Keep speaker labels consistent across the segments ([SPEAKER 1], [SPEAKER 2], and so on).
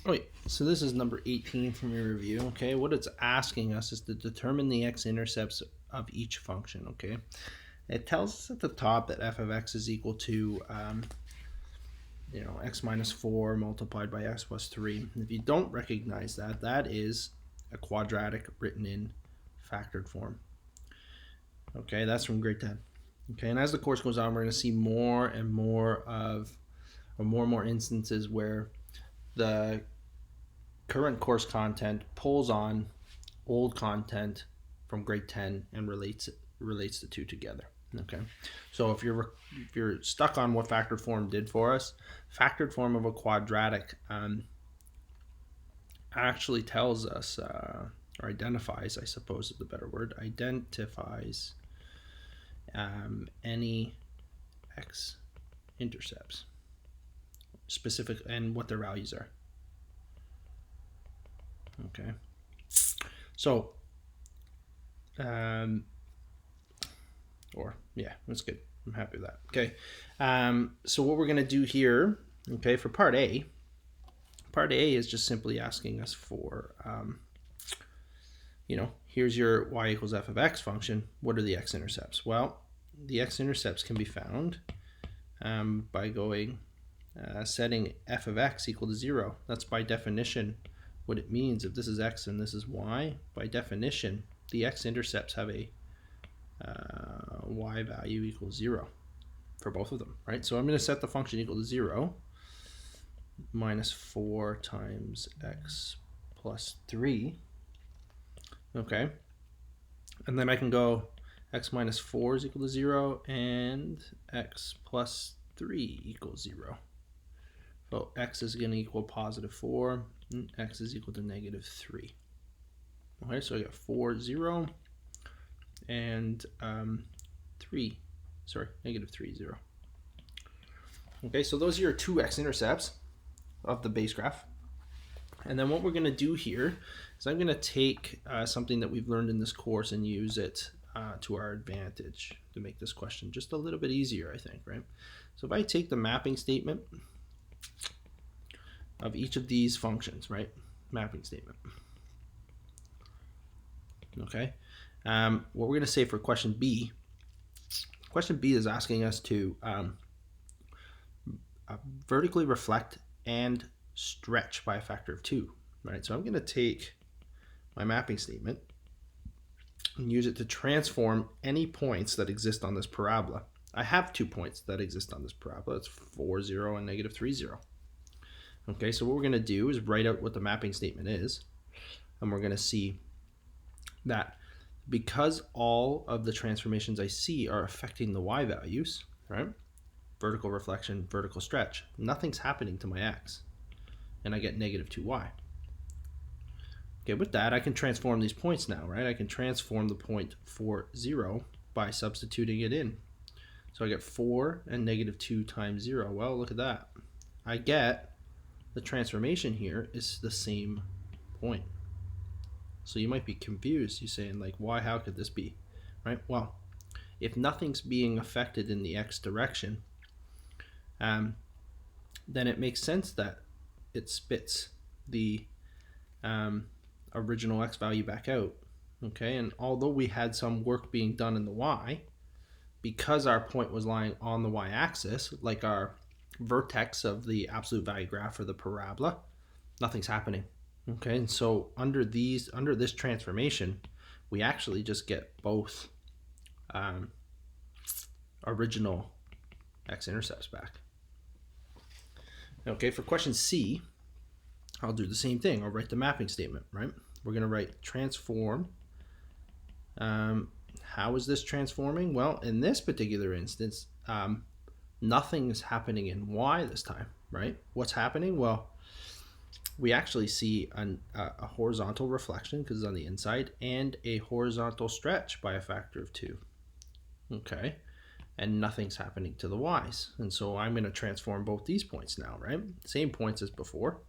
[SPEAKER 1] Okay, so this is number 18 from your review. Okay, what it's asking us is to determine the x-intercepts of each function. Okay, it tells us at the top that f of x is equal to x minus 4 multiplied by x plus 3. If you don't recognize that, that is a quadratic written in factored form. Okay, that's from grade 10. Okay, and as the course goes on, we're going to see more and more instances where the current course content pulls on old content from grade 10 and relates the two together. Okay, so if you're stuck on what factored form did for us, factored form of a quadratic actually tells us or identifies, I suppose is the better word, identifies any x-intercepts specific and what their values are. Okay, so that's good. I'm happy with that. Okay, so what we're going to do here, okay, for part A is just simply asking us for, here's your y equals f of x function. What are the x-intercepts? Well, the x-intercepts can be found by going setting f of x equal to 0. That's by definition what it means. If this is x and this is y, by definition, the x-intercepts have a y value equals 0 for both of them, right? So I'm going to set the function equal to 0, minus 4 times x plus 3. Okay, and then I can go x minus 4 is equal to 0 and x plus 3 equals 0. So x is going to equal positive 4 and x is equal to negative 3. Okay, so I got 4, 0 and negative 3, 0. Okay, so those are your two x-intercepts of the base graph. And then what we're going to do here is I'm going to take something that we've learned in this course and use it to our advantage to make this question just a little bit easier, I think, right? So if I take the mapping statement of each of these functions, right? Mapping statement. Okay. What we're going to say for question B is asking us to vertically reflect and stretch by a factor of 2, right? So I'm going to take my mapping statement and use it to transform any points that exist on this parabola. I have 2 points that exist on this parabola. It's 4, 0 and negative 3, 0. Okay, so what we're going to do is write out what the mapping statement is, and we're going to see that because all of the transformations I see are affecting the y values, right? Vertical reflection, vertical stretch, nothing's happening to my x, and I get negative 2y. Okay, with that, I can transform these points now, right? I can transform the point 4, 0 by substituting it in. So I get 4 and negative 2 times 0. Well, look at that. I get the transformation here is the same point. So you might be confused. You're saying, like, why? How could this be? Right? Well, if nothing's being affected in the x direction, then it makes sense that it spits the original x value back out. Okay, and although we had some work being done in the y, because our point was lying on the y-axis, like our vertex of the absolute value graph for the parabola, nothing's happening. Okay, and so under this transformation, we actually just get both original x-intercepts back. Okay, for question C, I'll do the same thing. I'll write the mapping statement, right? We're going to write transform. How is this transforming? Well, in this particular instance, nothing is happening in y this time, right? What's happening? Well, we actually see a horizontal reflection because it's on the inside and a horizontal stretch by a factor of 2. Okay, and nothing's happening to the y's. And so I'm going to transform both these points now, right? Same points as before,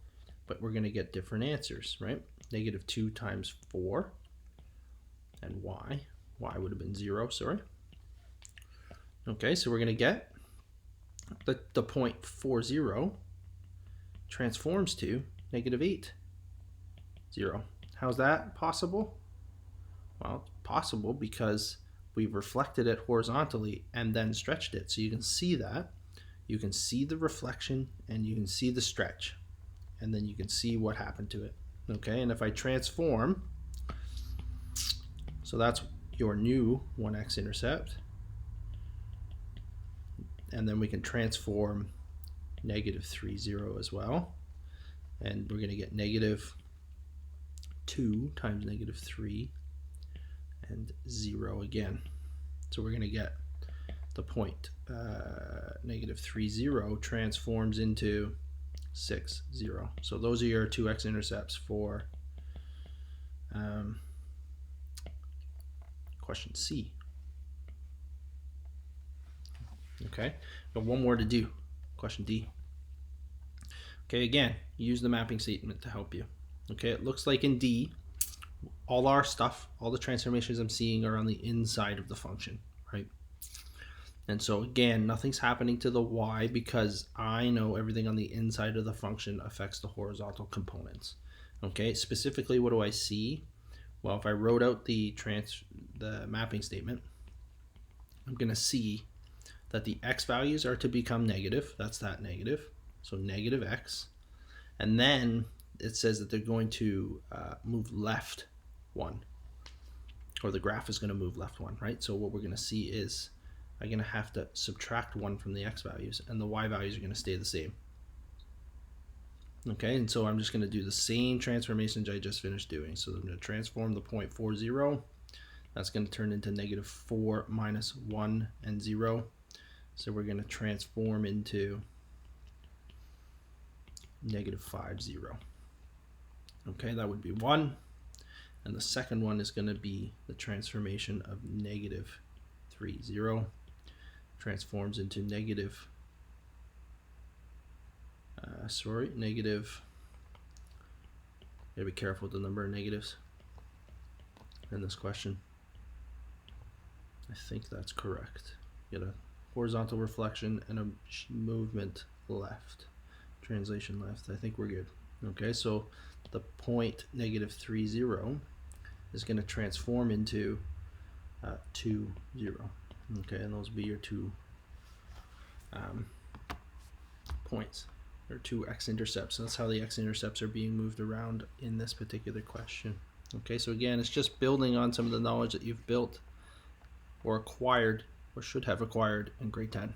[SPEAKER 1] but we're going to get different answers, right? Negative 2 times 4 and y would have been 0, sorry. Okay, so we're going to get the point 4, 0 transforms to negative 8, 0. How's that possible? Well, it's possible because we've reflected it horizontally and then stretched it. So you can see that. You can see the reflection and you can see the stretch. And then you can see what happened to it. Okay, and if I transform, so that's your new 1x intercept. And then we can transform negative 3, 0 as well. And we're going to get negative 2 times negative 3 and 0 again. So we're going to get the point negative 3, 0 transforms into 6, 0. So those are your 2x-intercepts for question C. Okay, got one more to do. Question D. Okay, again, use the mapping statement to help you. Okay, it looks like in D, all our stuff, all the transformations I'm seeing are on the inside of the function, right? And so again, nothing's happening to the y because I know everything on the inside of the function affects the horizontal components. Okay, specifically, what do I see? Well, if I wrote out the mapping statement, I'm going to see that the x values are to become negative. That's that negative. So negative x. And then it says that they're going to move left 1. Or the graph is going to move left 1, right? So what we're going to see is I'm going to have to subtract 1 from the x values, and the y values are going to stay the same. Okay, and so I'm just going to do the same transformations I just finished doing. So I'm going to transform the point 4, 0. That's going to turn into negative 4 minus 1 and 0. So we're going to transform into negative 5, 0. Okay, that would be 1. And the second one is going to be the transformation of negative 3, 0. Transforms into negative, negative, gotta be careful with the number of negatives in this question. I think that's correct. Get a horizontal reflection and a movement left, translation left. I think we're good. Okay, so the point negative 3, 0 is going to transform into 2, 0. Okay, and those will be your two points, or two x-intercepts. That's how the x-intercepts are being moved around in this particular question. Okay, so again, it's just building on some of the knowledge that you've built or acquired or should have acquired in grade 10.